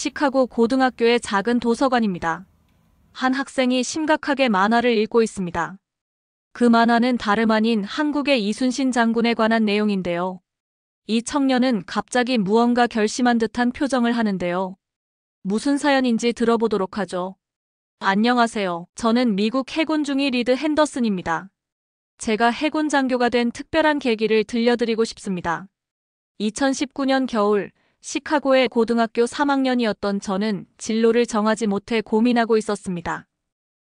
시카고 고등학교의 작은 도서관입니다. 한 학생이 심각하게 만화를 읽고 있습니다. 그 만화는 다름 아닌 한국의 이순신 장군에 관한 내용인데요. 이 청년은 갑자기 무언가 결심한 듯한 표정을 하는데요. 무슨 사연인지 들어보도록 하죠. 안녕하세요. 저는 미국 해군 중위 리드 핸더슨입니다. 제가 해군 장교가 된 특별한 계기를 들려드리고 싶습니다. 2019년 겨울 시카고의 고등학교 3학년이었던 저는 진로를 정하지 못해 고민하고 있었습니다.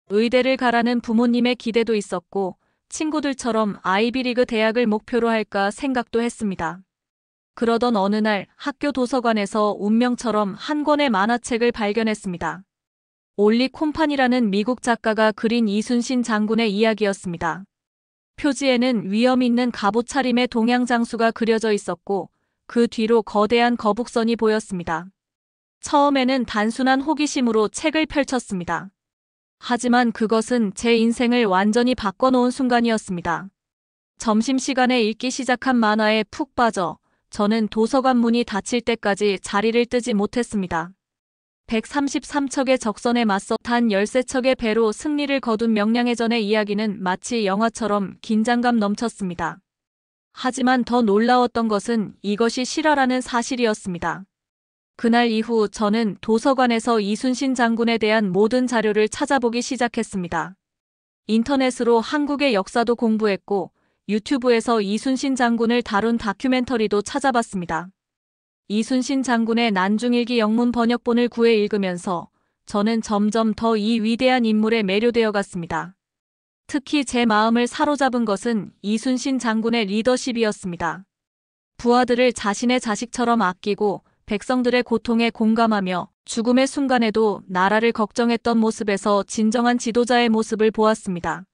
의대를 가라는 부모님의 기대도 있었고 친구들처럼 아이비리그 대학을 목표로 할까 생각도 했습니다. 그러던 어느 날 학교 도서관에서 운명처럼 한 권의 만화책을 발견했습니다. 올리 콤판이라는 미국 작가가 그린 이순신 장군의 이야기였습니다. 표지에는 위험 있는 갑옷 차림의 동양장수가 그려져 있었고 그 뒤로 거대한 거북선이 보였습니다. 처음에는 단순한 호기심으로 책을 펼쳤습니다. 하지만 그것은 제 인생을 완전히 바꿔놓은 순간이었습니다. 점심시간에 읽기 시작한 만화에 푹 빠져 저는 도서관 문이 닫힐 때까지 자리를 뜨지 못했습니다. 133척의 적선에 맞서 단 13척의 배로 승리를 거둔 명량해전의 이야기는 마치 영화처럼 긴장감 넘쳤습니다. 하지만 더 놀라웠던 것은 이것이 실화라는 사실이었습니다. 그날 이후 저는 도서관에서 이순신 장군에 대한 모든 자료를 찾아보기 시작했습니다. 인터넷으로 한국의 역사도 공부했고 유튜브에서 이순신 장군을 다룬 다큐멘터리도 찾아봤습니다. 이순신 장군의 난중일기 영문 번역본을 구해 읽으면서 저는 점점 더 이 위대한 인물에 매료되어 갔습니다. 특히 제 마음을 사로잡은 것은 이순신 장군의 리더십이었습니다. 부하들을 자신의 자식처럼 아끼고 백성들의 고통에 공감하며 죽음의 순간에도 나라를 걱정했던 모습에서 진정한 지도자의 모습을 보았습니다.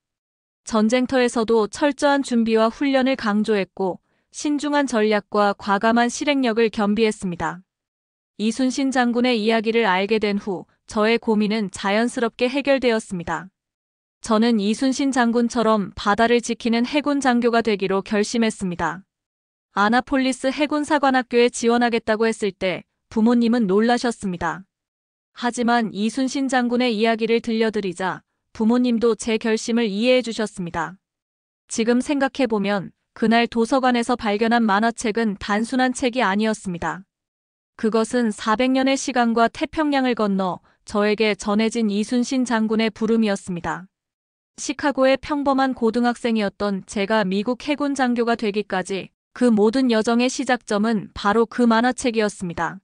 전쟁터에서도 철저한 준비와 훈련을 강조했고 신중한 전략과 과감한 실행력을 겸비했습니다. 이순신 장군의 이야기를 알게 된 후 저의 고민은 자연스럽게 해결되었습니다. 저는 이순신 장군처럼 바다를 지키는 해군 장교가 되기로 결심했습니다. 아나폴리스 해군사관학교에 지원하겠다고 했을 때 부모님은 놀라셨습니다. 하지만 이순신 장군의 이야기를 들려드리자 부모님도 제 결심을 이해해 주셨습니다. 지금 생각해보면 그날 도서관에서 발견한 만화책은 단순한 책이 아니었습니다. 그것은 400년의 시간과 태평양을 건너 저에게 전해진 이순신 장군의 부름이었습니다. 시카고의 평범한 고등학생이었던 제가 미국 해군 장교가 되기까지 그 모든 여정의 시작점은 바로 그 만화책이었습니다.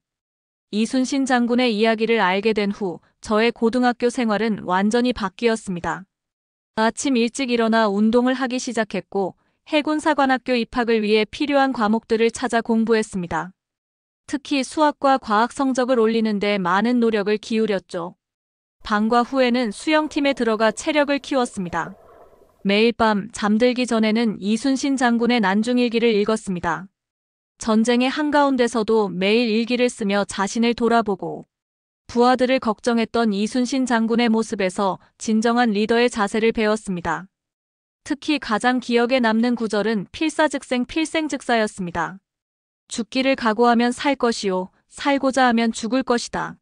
이순신 장군의 이야기를 알게 된 후 저의 고등학교 생활은 완전히 바뀌었습니다. 아침 일찍 일어나 운동을 하기 시작했고 해군사관학교 입학을 위해 필요한 과목들을 찾아 공부했습니다. 특히 수학과 과학 성적을 올리는 데 많은 노력을 기울였죠. 방과 후에는 수영팀에 들어가 체력을 키웠습니다. 매일 밤 잠들기 전에는 이순신 장군의 난중일기를 읽었습니다. 전쟁의 한가운데서도 매일 일기를 쓰며 자신을 돌아보고 부하들을 걱정했던 이순신 장군의 모습에서 진정한 리더의 자세를 배웠습니다. 특히 가장 기억에 남는 구절은 필사즉생 필생즉사였습니다. 죽기를 각오하면 살 것이요, 살고자 하면 죽을 것이다.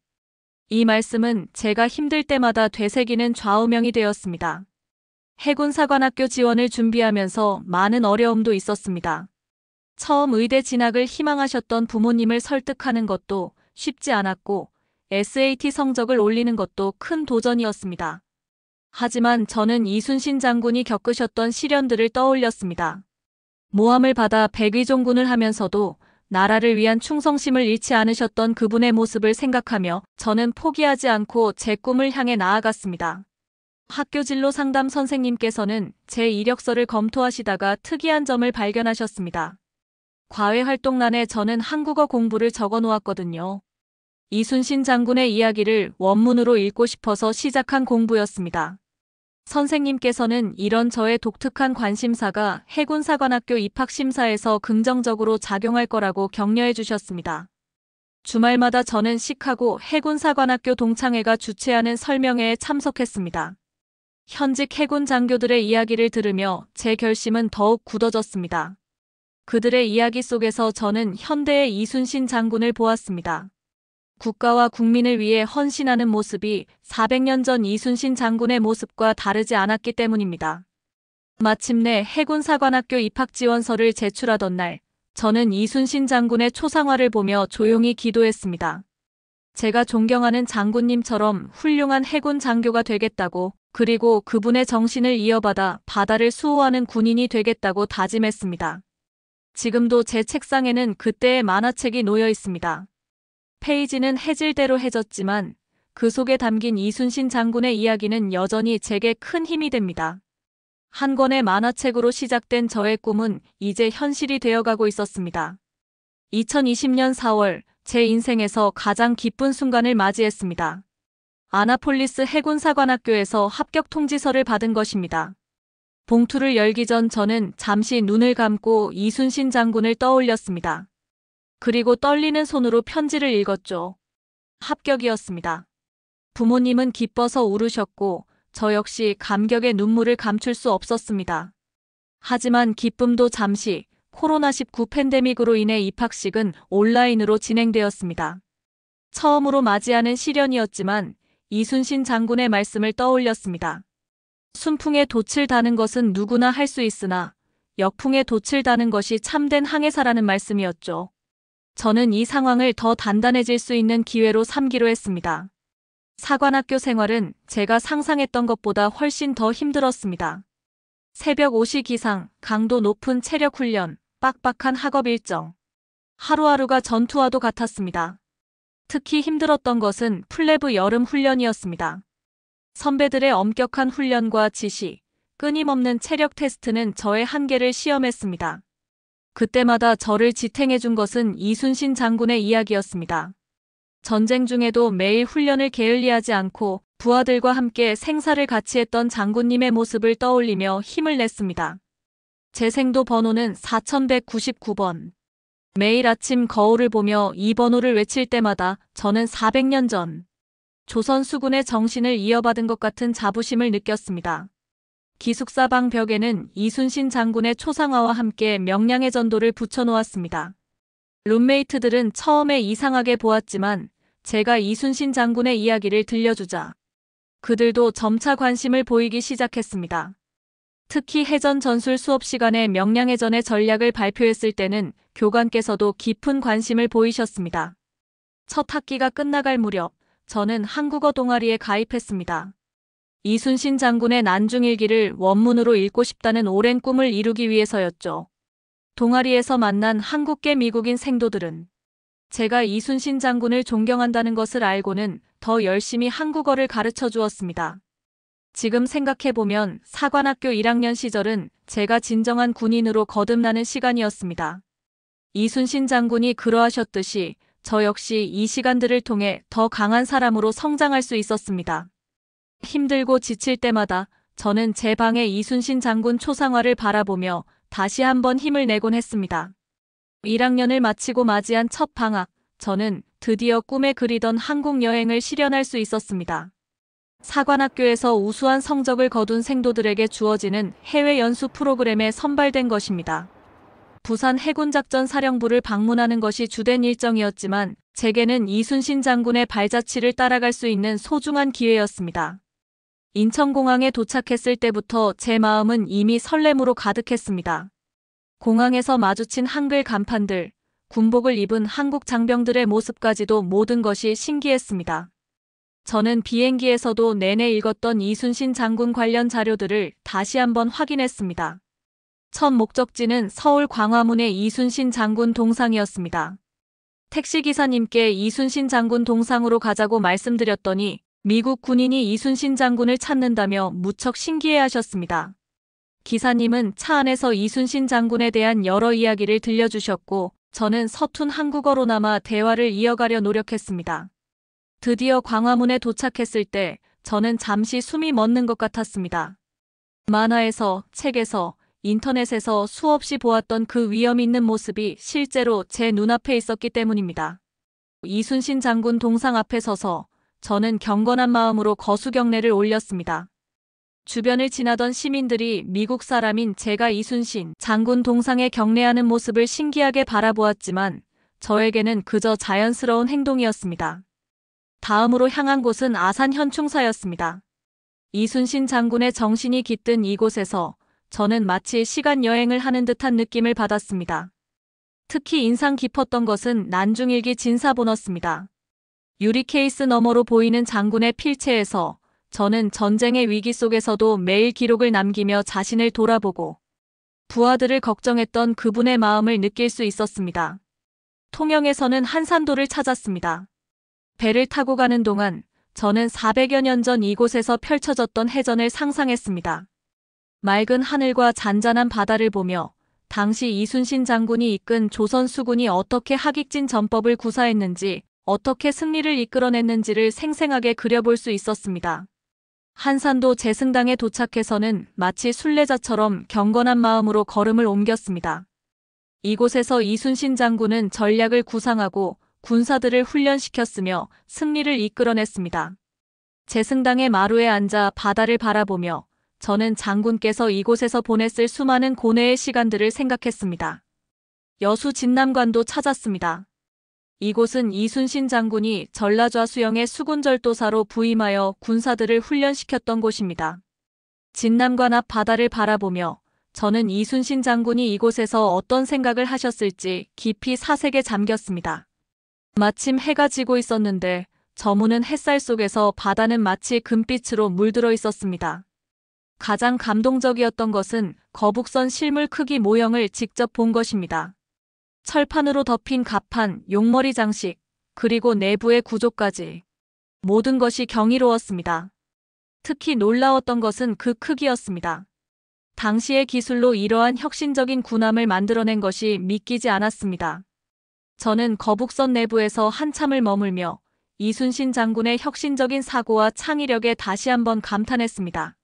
이 말씀은 제가 힘들 때마다 되새기는 좌우명이 되었습니다. 해군사관학교 지원을 준비하면서 많은 어려움도 있었습니다. 처음 의대 진학을 희망하셨던 부모님을 설득하는 것도 쉽지 않았고 SAT 성적을 올리는 것도 큰 도전이었습니다. 하지만 저는 이순신 장군이 겪으셨던 시련들을 떠올렸습니다. 모함을 받아 백의종군을 하면서도 나라를 위한 충성심을 잃지 않으셨던 그분의 모습을 생각하며 저는 포기하지 않고 제 꿈을 향해 나아갔습니다. 학교 진로 상담 선생님께서는 제 이력서를 검토하시다가 특이한 점을 발견하셨습니다. 과외 활동란에 저는 한국어 공부를 적어 놓았거든요. 이순신 장군의 이야기를 원문으로 읽고 싶어서 시작한 공부였습니다. 선생님께서는 이런 저의 독특한 관심사가 해군사관학교 입학심사에서 긍정적으로 작용할 거라고 격려해 주셨습니다. 주말마다 저는 시카고 해군사관학교 동창회가 주최하는 설명회에 참석했습니다. 현직 해군 장교들의 이야기를 들으며 제 결심은 더욱 굳어졌습니다. 그들의 이야기 속에서 저는 현대의 이순신 장군을 보았습니다. 국가와 국민을 위해 헌신하는 모습이 400년 전 이순신 장군의 모습과 다르지 않았기 때문입니다. 마침내 해군사관학교 입학지원서를 제출하던 날, 저는 이순신 장군의 초상화를 보며 조용히 기도했습니다. 제가 존경하는 장군님처럼 훌륭한 해군 장교가 되겠다고, 그리고 그분의 정신을 이어받아 바다를 수호하는 군인이 되겠다고 다짐했습니다. 지금도 제 책상에는 그때의 만화책이 놓여 있습니다. 페이지는 해질대로 해졌지만 그 속에 담긴 이순신 장군의 이야기는 여전히 제게 큰 힘이 됩니다. 한 권의 만화책으로 시작된 저의 꿈은 이제 현실이 되어가고 있었습니다. 2020년 4월, 제 인생에서 가장 기쁜 순간을 맞이했습니다. 아나폴리스 해군사관학교에서 합격 통지서를 받은 것입니다. 봉투를 열기 전 저는 잠시 눈을 감고 이순신 장군을 떠올렸습니다. 그리고 떨리는 손으로 편지를 읽었죠. 합격이었습니다. 부모님은 기뻐서 울으셨고 저 역시 감격의 눈물을 감출 수 없었습니다. 하지만 기쁨도 잠시, 코로나19 팬데믹으로 인해 입학식은 온라인으로 진행되었습니다. 처음으로 맞이하는 시련이었지만 이순신 장군의 말씀을 떠올렸습니다. 순풍에 돛을 다는 것은 누구나 할 수 있으나 역풍에 돛을 다는 것이 참된 항해사라는 말씀이었죠. 저는 이 상황을 더 단단해질 수 있는 기회로 삼기로 했습니다. 사관학교 생활은 제가 상상했던 것보다 훨씬 더 힘들었습니다. 새벽 5시 기상, 강도 높은 체력 훈련, 빡빡한 학업 일정. 하루하루가 전투와도 같았습니다. 특히 힘들었던 것은 플래브 여름 훈련이었습니다. 선배들의 엄격한 훈련과 지시, 끊임없는 체력 테스트는 저의 한계를 시험했습니다. 그때마다 저를 지탱해준 것은 이순신 장군의 이야기였습니다. 전쟁 중에도 매일 훈련을 게을리하지 않고 부하들과 함께 생사를 같이 했던 장군님의 모습을 떠올리며 힘을 냈습니다. 제 생도 번호는 4199번. 매일 아침 거울을 보며 이 번호를 외칠 때마다 저는 400년 전 조선 수군의 정신을 이어받은 것 같은 자부심을 느꼈습니다. 기숙사방 벽에는 이순신 장군의 초상화와 함께 명량의 전도를 붙여놓았습니다. 룸메이트들은 처음에 이상하게 보았지만 제가 이순신 장군의 이야기를 들려주자 그들도 점차 관심을 보이기 시작했습니다. 특히 해전 전술 수업 시간에 명량해전의 전략을 발표했을 때는 교관께서도 깊은 관심을 보이셨습니다. 첫 학기가 끝나갈 무렵 저는 한국어 동아리에 가입했습니다. 이순신 장군의 난중일기를 원문으로 읽고 싶다는 오랜 꿈을 이루기 위해서였죠. 동아리에서 만난 한국계 미국인 생도들은 제가 이순신 장군을 존경한다는 것을 알고는 더 열심히 한국어를 가르쳐 주었습니다. 지금 생각해보면 사관학교 1학년 시절은 제가 진정한 군인으로 거듭나는 시간이었습니다. 이순신 장군이 그러하셨듯이 저 역시 이 시간들을 통해 더 강한 사람으로 성장할 수 있었습니다. 힘들고 지칠 때마다 저는 제 방에 이순신 장군 초상화를 바라보며 다시 한번 힘을 내곤 했습니다. 1학년을 마치고 맞이한 첫 방학, 저는 드디어 꿈에 그리던 한국 여행을 실현할 수 있었습니다. 사관학교에서 우수한 성적을 거둔 생도들에게 주어지는 해외 연수 프로그램에 선발된 것입니다. 부산 해군작전 사령부를 방문하는 것이 주된 일정이었지만 제게는 이순신 장군의 발자취를 따라갈 수 있는 소중한 기회였습니다. 인천공항에 도착했을 때부터 제 마음은 이미 설렘으로 가득했습니다. 공항에서 마주친 한글 간판들, 군복을 입은 한국 장병들의 모습까지도 모든 것이 신기했습니다. 저는 비행기에서도 내내 읽었던 이순신 장군 관련 자료들을 다시 한번 확인했습니다. 첫 목적지는 서울 광화문의 이순신 장군 동상이었습니다. 택시기사님께 이순신 장군 동상으로 가자고 말씀드렸더니 미국 군인이 이순신 장군을 찾는다며 무척 신기해하셨습니다. 기사님은 차 안에서 이순신 장군에 대한 여러 이야기를 들려주셨고 저는 서툰 한국어로나마 대화를 이어가려 노력했습니다. 드디어 광화문에 도착했을 때 저는 잠시 숨이 멎는 것 같았습니다. 만화에서, 책에서, 인터넷에서 수없이 보았던 그 위험 있는 모습이 실제로 제 눈앞에 있었기 때문입니다. 이순신 장군 동상 앞에 서서 저는 경건한 마음으로 거수경례를 올렸습니다. 주변을 지나던 시민들이 미국 사람인 제가 이순신 장군 동상에 경례하는 모습을 신기하게 바라보았지만 저에게는 그저 자연스러운 행동이었습니다. 다음으로 향한 곳은 아산 현충사였습니다. 이순신 장군의 정신이 깃든 이곳에서 저는 마치 시간 여행을 하는 듯한 느낌을 받았습니다. 특히 인상 깊었던 것은 난중일기 진사보너스입니다. 유리 케이스 너머로 보이는 장군의 필체에서 저는 전쟁의 위기 속에서도 매일 기록을 남기며 자신을 돌아보고 부하들을 걱정했던 그분의 마음을 느낄 수 있었습니다. 통영에서는 한산도를 찾았습니다. 배를 타고 가는 동안 저는 400여 년 전 이곳에서 펼쳐졌던 해전을 상상했습니다. 맑은 하늘과 잔잔한 바다를 보며 당시 이순신 장군이 이끈 조선 수군이 어떻게 하객진 전법을 구사했는지, 어떻게 승리를 이끌어냈는지를 생생하게 그려볼 수 있었습니다. 한산도 제승당에 도착해서는 마치 순례자처럼 경건한 마음으로 걸음을 옮겼습니다. 이곳에서 이순신 장군은 전략을 구상하고 군사들을 훈련시켰으며 승리를 이끌어냈습니다. 제승당의 마루에 앉아 바다를 바라보며 저는 장군께서 이곳에서 보냈을 수많은 고뇌의 시간들을 생각했습니다. 여수 진남관도 찾았습니다. 이곳은 이순신 장군이 전라좌수영의 수군절도사로 부임하여 군사들을 훈련시켰던 곳입니다. 진남관 앞 바다를 바라보며 저는 이순신 장군이 이곳에서 어떤 생각을 하셨을지 깊이 사색에 잠겼습니다. 마침 해가 지고 있었는데 저무는 햇살 속에서 바다는 마치 금빛으로 물들어 있었습니다. 가장 감동적이었던 것은 거북선 실물 크기 모형을 직접 본 것입니다. 철판으로 덮인 갑판, 용머리 장식, 그리고 내부의 구조까지 모든 것이 경이로웠습니다. 특히 놀라웠던 것은 그 크기였습니다. 당시의 기술로 이러한 혁신적인 군함을 만들어낸 것이 믿기지 않았습니다. 저는 거북선 내부에서 한참을 머물며 이순신 장군의 혁신적인 사고와 창의력에 다시 한번 감탄했습니다.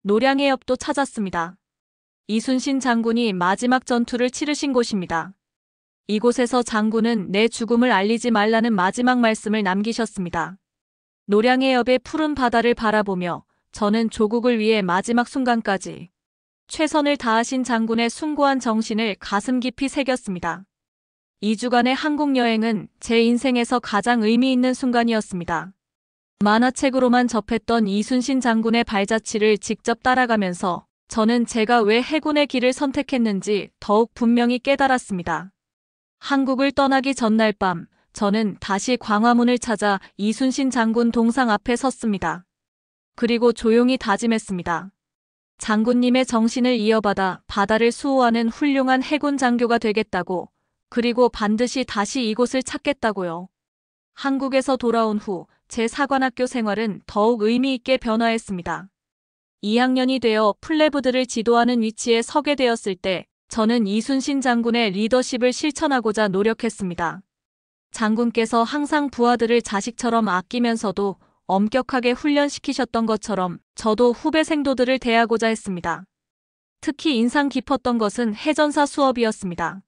노량의 엽도 찾았습니다. 이순신 장군이 마지막 전투를 치르신 곳입니다. 이곳에서 장군은 내 죽음을 알리지 말라는 마지막 말씀을 남기셨습니다. 노량의 엽의 푸른 바다를 바라보며 저는 조국을 위해 마지막 순간까지 최선을 다하신 장군의 숭고한 정신을 가슴 깊이 새겼습니다. 2주간의 한국 여행은 제 인생에서 가장 의미 있는 순간이었습니다. 만화책으로만 접했던 이순신 장군의 발자취를 직접 따라가면서 저는 제가 왜 해군의 길을 선택했는지 더욱 분명히 깨달았습니다. 한국을 떠나기 전날 밤, 저는 다시 광화문을 찾아 이순신 장군 동상 앞에 섰습니다. 그리고 조용히 다짐했습니다. 장군님의 정신을 이어받아 바다를 수호하는 훌륭한 해군 장교가 되겠다고, 그리고 반드시 다시 이곳을 찾겠다고요. 한국에서 돌아온 후 제 사관학교 생활은 더욱 의미 있게 변화했습니다. 2학년이 되어 플레브들을 지도하는 위치에 서게 되었을 때 저는 이순신 장군의 리더십을 실천하고자 노력했습니다. 장군께서 항상 부하들을 자식처럼 아끼면서도 엄격하게 훈련시키셨던 것처럼 저도 후배 생도들을 대하고자 했습니다. 특히 인상 깊었던 것은 해전사 수업이었습니다.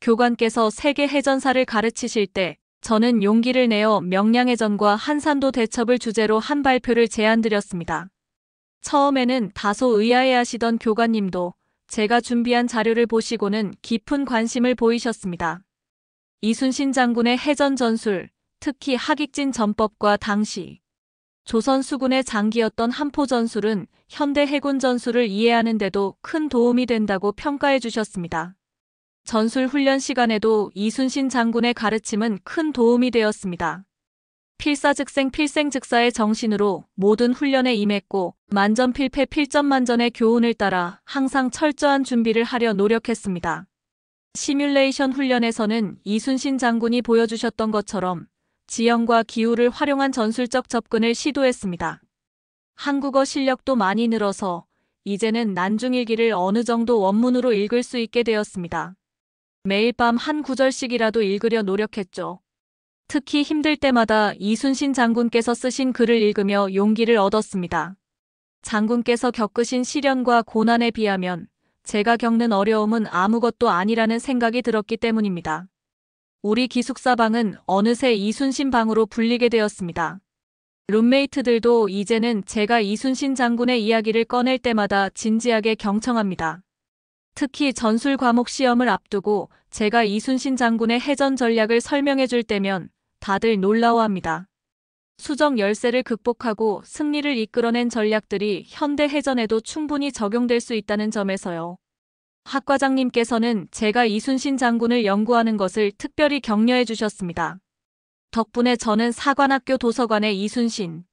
교관께서 세계 해전사를 가르치실 때 저는 용기를 내어 명량해전과 한산도 대첩을 주제로 한 발표를 제안드렸습니다. 처음에는 다소 의아해하시던 교관님도 제가 준비한 자료를 보시고는 깊은 관심을 보이셨습니다. 이순신 장군의 해전 전술, 특히 하객진 전법과 당시 조선 수군의 장기였던 한포 전술은 현대 해군 전술을 이해하는 데도 큰 도움이 된다고 평가해 주셨습니다. 전술 훈련 시간에도 이순신 장군의 가르침은 큰 도움이 되었습니다. 필사즉생 필생즉사의 정신으로 모든 훈련에 임했고 만전필패 필전만전의 교훈을 따라 항상 철저한 준비를 하려 노력했습니다. 시뮬레이션 훈련에서는 이순신 장군이 보여주셨던 것처럼 지형과 기후를 활용한 전술적 접근을 시도했습니다. 한국어 실력도 많이 늘어서 이제는 난중일기를 어느 정도 원문으로 읽을 수 있게 되었습니다. 매일 밤 한 구절씩이라도 읽으려 노력했죠. 특히 힘들 때마다 이순신 장군께서 쓰신 글을 읽으며 용기를 얻었습니다. 장군께서 겪으신 시련과 고난에 비하면 제가 겪는 어려움은 아무것도 아니라는 생각이 들었기 때문입니다. 우리 기숙사방은 어느새 이순신 방으로 불리게 되었습니다. 룸메이트들도 이제는 제가 이순신 장군의 이야기를 꺼낼 때마다 진지하게 경청합니다. 특히 전술 과목 시험을 앞두고 제가 이순신 장군의 해전 전략을 설명해 줄 때면 다들 놀라워합니다. 수적 열세를 극복하고 승리를 이끌어낸 전략들이 현대 해전에도 충분히 적용될 수 있다는 점에서요. 학 과장님께서는 제가 이순신 장군을 연구하는 것을 특별히 격려해 주셨습니다. 덕분에 저는 사관학교 도서관에 이순신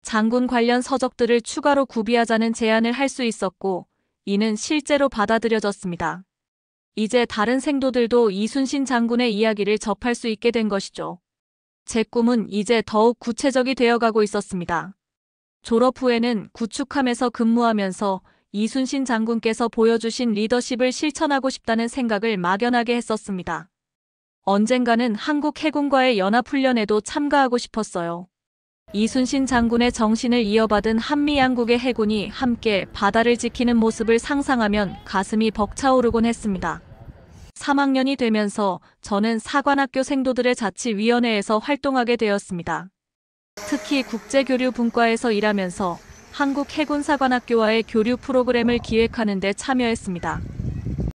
장군 관련 서적들을 추가로 구비하자는 제안을 할 수 있었고, 이는 실제로 받아들여졌습니다. 이제 다른 생도들도 이순신 장군의 이야기를 접할 수 있게 된 것이죠. 제 꿈은 이제 더욱 구체적이 되어가고 있었습니다. 졸업 후에는 구축함에서 근무하면서 이순신 장군께서 보여주신 리더십을 실천하고 싶다는 생각을 막연하게 했었습니다. 언젠가는 한국 해군과의 연합훈련에도 참가하고 싶었어요. 이순신 장군의 정신을 이어받은 한미 양국의 해군이 함께 바다를 지키는 모습을 상상하면 가슴이 벅차오르곤 했습니다. 3학년이 되면서 저는 사관학교 생도들의 자치위원회에서 활동하게 되었습니다. 특히 국제교류 분과에서 일하면서 한국 해군사관학교와의 교류 프로그램을 기획하는 데 참여했습니다.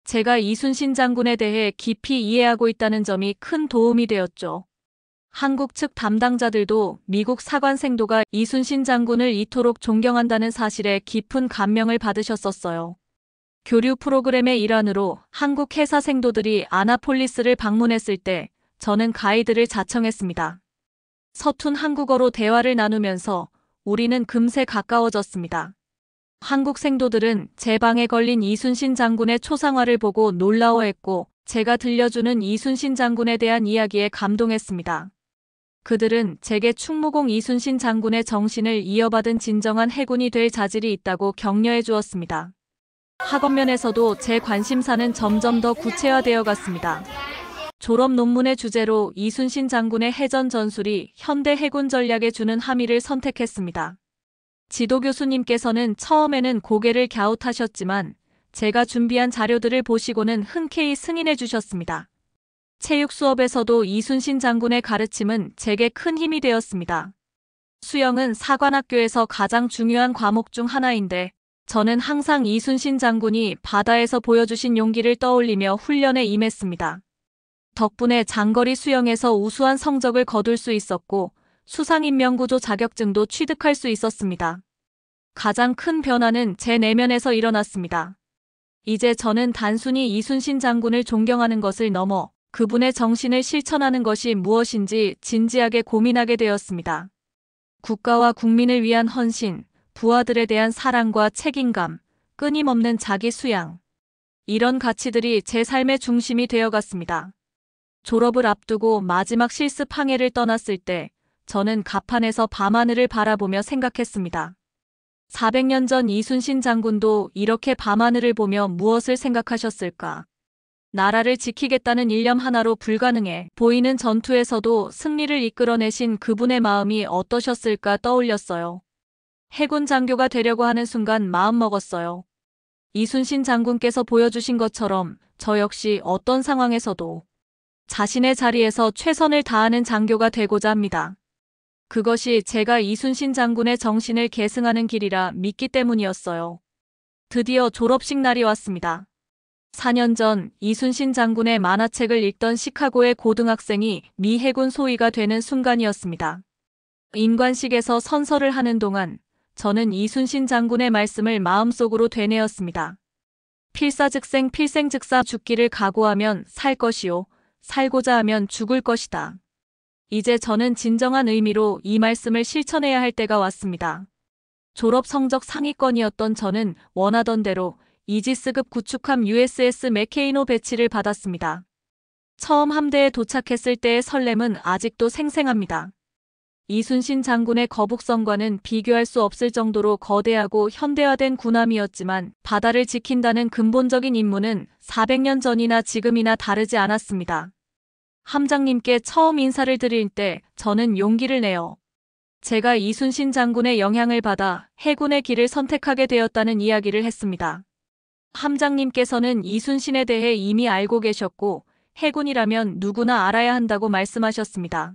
제가 이순신 장군에 대해 깊이 이해하고 있다는 점이 큰 도움이 되었죠. 한국 측 담당자들도 미국 사관 생도가 이순신 장군을 이토록 존경한다는 사실에 깊은 감명을 받으셨었어요. 교류 프로그램의 일환으로 한국 해사 생도들이 아나폴리스를 방문했을 때 저는 가이드를 자청했습니다. 서툰 한국어로 대화를 나누면서 우리는 금세 가까워졌습니다. 한국 생도들은 제 방에 걸린 이순신 장군의 초상화를 보고 놀라워했고, 제가 들려주는 이순신 장군에 대한 이야기에 감동했습니다. 그들은 제게 충무공 이순신 장군의 정신을 이어받은 진정한 해군이 될 자질이 있다고 격려해 주었습니다. 학업면에서도 제 관심사는 점점 더 구체화되어 갔습니다. 졸업 논문의 주제로 이순신 장군의 해전 전술이 현대 해군 전략에 주는 함의를 선택했습니다. 지도 교수님께서는 처음에는 고개를 갸웃하셨지만 제가 준비한 자료들을 보시고는 흔쾌히 승인해 주셨습니다. 체육 수업에서도 이순신 장군의 가르침은 제게 큰 힘이 되었습니다. 수영은 사관학교에서 가장 중요한 과목 중 하나인데 저는 항상 이순신 장군이 바다에서 보여주신 용기를 떠올리며 훈련에 임했습니다. 덕분에 장거리 수영에서 우수한 성적을 거둘 수 있었고 수상인명구조 자격증도 취득할 수 있었습니다. 가장 큰 변화는 제 내면에서 일어났습니다. 이제 저는 단순히 이순신 장군을 존경하는 것을 넘어 그분의 정신을 실천하는 것이 무엇인지 진지하게 고민하게 되었습니다. 국가와 국민을 위한 헌신, 부하들에 대한 사랑과 책임감, 끊임없는 자기 수양. 이런 가치들이 제 삶의 중심이 되어갔습니다. 졸업을 앞두고 마지막 실습 항해를 떠났을 때 저는 갑판에서 밤하늘을 바라보며 생각했습니다. 400년 전 이순신 장군도 이렇게 밤하늘을 보며 무엇을 생각하셨을까? 나라를 지키겠다는 일념 하나로 불가능해 보이는 전투에서도 승리를 이끌어내신 그분의 마음이 어떠셨을까 떠올렸어요. 해군 장교가 되려고 하는 순간 마음먹었어요. 이순신 장군께서 보여주신 것처럼 저 역시 어떤 상황에서도 자신의 자리에서 최선을 다하는 장교가 되고자 합니다. 그것이 제가 이순신 장군의 정신을 계승하는 길이라 믿기 때문이었어요. 드디어 졸업식 날이 왔습니다. 4년 전 이순신 장군의 만화책을 읽던 시카고의 고등학생이 미 해군 소위가 되는 순간이었습니다. 인관식에서 선서를 하는 동안 저는 이순신 장군의 말씀을 마음속으로 되뇌었습니다. 필사즉생 필생즉사 죽기를 각오하면 살 것이요 살고자 하면 죽을 것이다. 이제 저는 진정한 의미로 이 말씀을 실천해야 할 때가 왔습니다. 졸업 성적 상위권이었던 저는 원하던 대로 이지스급 구축함 USS 맥케이노 배치를 받았습니다. 처음 함대에 도착했을 때의 설렘은 아직도 생생합니다. 이순신 장군의 거북선과는 비교할 수 없을 정도로 거대하고 현대화된 군함이었지만 바다를 지킨다는 근본적인 임무는 400년 전이나 지금이나 다르지 않았습니다. 함장님께 처음 인사를 드릴 때 저는 용기를 내어 제가 이순신 장군의 영향을 받아 해군의 길을 선택하게 되었다는 이야기를 했습니다. 함장님께서는 이순신에 대해 이미 알고 계셨고 해군이라면 누구나 알아야 한다고 말씀하셨습니다.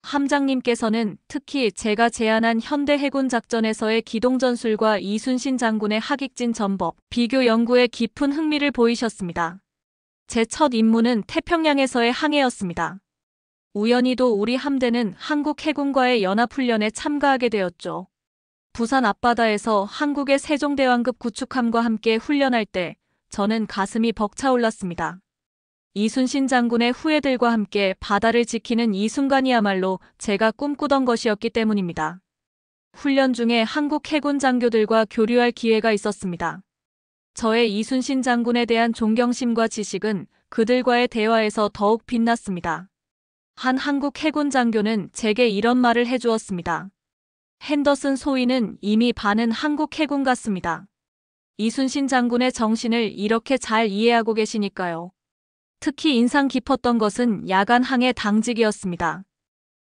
함장님께서는 특히 제가 제안한 현대 해군 작전에서의 기동전술과 이순신 장군의 하객진 전법, 비교 연구에 깊은 흥미를 보이셨습니다. 제 첫 임무는 태평양에서의 항해였습니다. 우연히도 우리 함대는 한국 해군과의 연합훈련에 참가하게 되었죠. 부산 앞바다에서 한국의 세종대왕급 구축함과 함께 훈련할 때 저는 가슴이 벅차올랐습니다. 이순신 장군의 후예들과 함께 바다를 지키는 이 순간이야말로 제가 꿈꾸던 것이었기 때문입니다. 훈련 중에 한국 해군 장교들과 교류할 기회가 있었습니다. 저의 이순신 장군에 대한 존경심과 지식은 그들과의 대화에서 더욱 빛났습니다. 한 한국 해군 장교는 제게 이런 말을 해주었습니다. 핸더슨 소위는 이미 반은 한국 해군 같습니다. 이순신 장군의 정신을 이렇게 잘 이해하고 계시니까요. 특히 인상 깊었던 것은 야간 항해 당직이었습니다.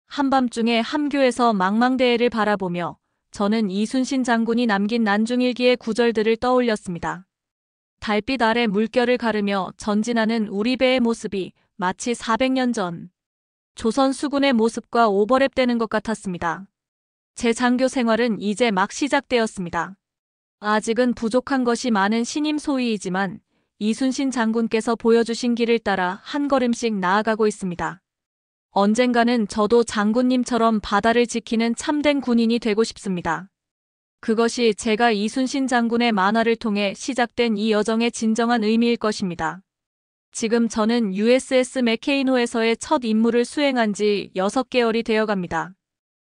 한밤중에 함교에서 망망대해를 바라보며 저는 이순신 장군이 남긴 난중일기의 구절들을 떠올렸습니다. 달빛 아래 물결을 가르며 전진하는 우리 배의 모습이 마치 400년 전 조선 수군의 모습과 오버랩되는 것 같았습니다. 제 장교 생활은 이제 막 시작되었습니다. 아직은 부족한 것이 많은 신임 소위이지만 이순신 장군께서 보여주신 길을 따라 한 걸음씩 나아가고 있습니다. 언젠가는 저도 장군님처럼 바다를 지키는 참된 군인이 되고 싶습니다. 그것이 제가 이순신 장군의 만화를 통해 시작된 이 여정의 진정한 의미일 것입니다. 지금 저는 USS 맥케인호에서의 첫 임무를 수행한 지 6개월이 되어갑니다.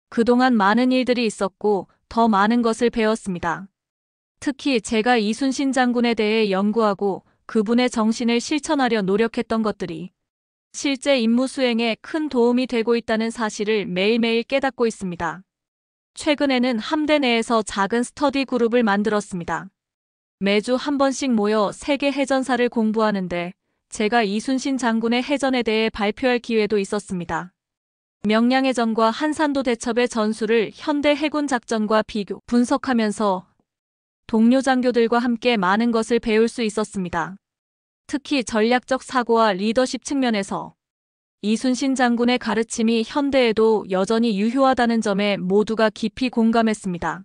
그동안 많은 일들이 있었고 더 많은 것을 배웠습니다. 특히 제가 이순신 장군에 대해 연구하고 그분의 정신을 실천하려 노력했던 것들이 실제 임무 수행에 큰 도움이 되고 있다는 사실을 매일매일 깨닫고 있습니다. 최근에는 함대 내에서 작은 스터디 그룹을 만들었습니다. 매주 한 번씩 모여 세계 해전사를 공부하는데 제가 이순신 장군의 해전에 대해 발표할 기회도 있었습니다. 명량해전과 한산도 대첩의 전술을 현대 해군 작전과 비교, 분석하면서 동료 장교들과 함께 많은 것을 배울 수 있었습니다. 특히 전략적 사고와 리더십 측면에서 이순신 장군의 가르침이 현대에도 여전히 유효하다는 점에 모두가 깊이 공감했습니다.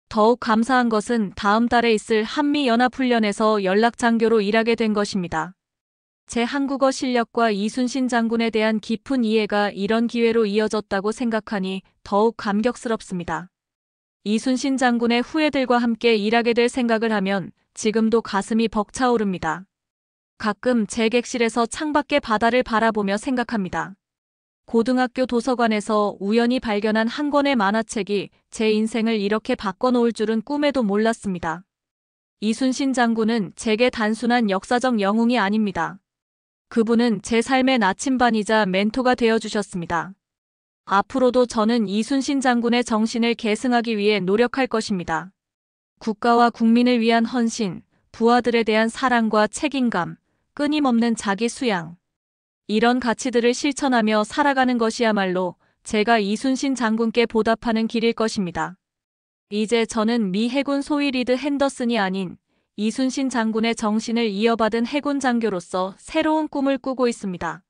더욱 감사한 것은 다음 달에 있을 한미연합훈련에서 연락장교로 일하게 된 것입니다. 제 한국어 실력과 이순신 장군에 대한 깊은 이해가 이런 기회로 이어졌다고 생각하니 더욱 감격스럽습니다. 이순신 장군의 후예들과 함께 일하게 될 생각을 하면 지금도 가슴이 벅차오릅니다. 가끔 제 객실에서 창밖의 바다를 바라보며 생각합니다. 고등학교 도서관에서 우연히 발견한 한 권의 만화책이 제 인생을 이렇게 바꿔놓을 줄은 꿈에도 몰랐습니다. 이순신 장군은 제게 단순한 역사적 영웅이 아닙니다. 그분은 제 삶의 나침반이자 멘토가 되어주셨습니다. 앞으로도 저는 이순신 장군의 정신을 계승하기 위해 노력할 것입니다. 국가와 국민을 위한 헌신, 부하들에 대한 사랑과 책임감, 끊임없는 자기 수양. 이런 가치들을 실천하며 살아가는 것이야말로 제가 이순신 장군께 보답하는 길일 것입니다. 이제 저는 미 해군 소위 리드 핸더슨이 아닌 이순신 장군의 정신을 이어받은 해군 장교로서 새로운 꿈을 꾸고 있습니다.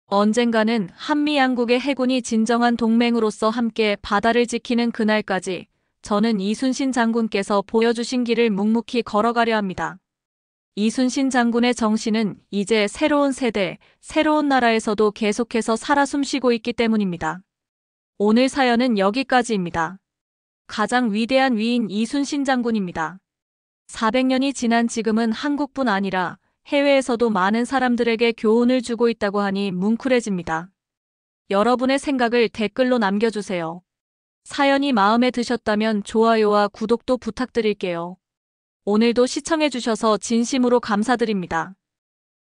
언젠가는 한미 양국의 해군이 진정한 동맹으로서 함께 바다를 지키는 그날까지 저는 이순신 장군께서 보여주신 길을 묵묵히 걸어가려 합니다. 이순신 장군의 정신은 이제 새로운 세대, 새로운 나라에서도 계속해서 살아 숨쉬고 있기 때문입니다. 오늘 사연은 여기까지입니다. 가장 위대한 위인 이순신 장군입니다. 400년이 지난 지금은 한국뿐 아니라 해외에서도 많은 사람들에게 교훈을 주고 있다고 하니 뭉클해집니다. 여러분의 생각을 댓글로 남겨주세요. 사연이 마음에 드셨다면 좋아요와 구독도 부탁드릴게요. 오늘도 시청해주셔서 진심으로 감사드립니다.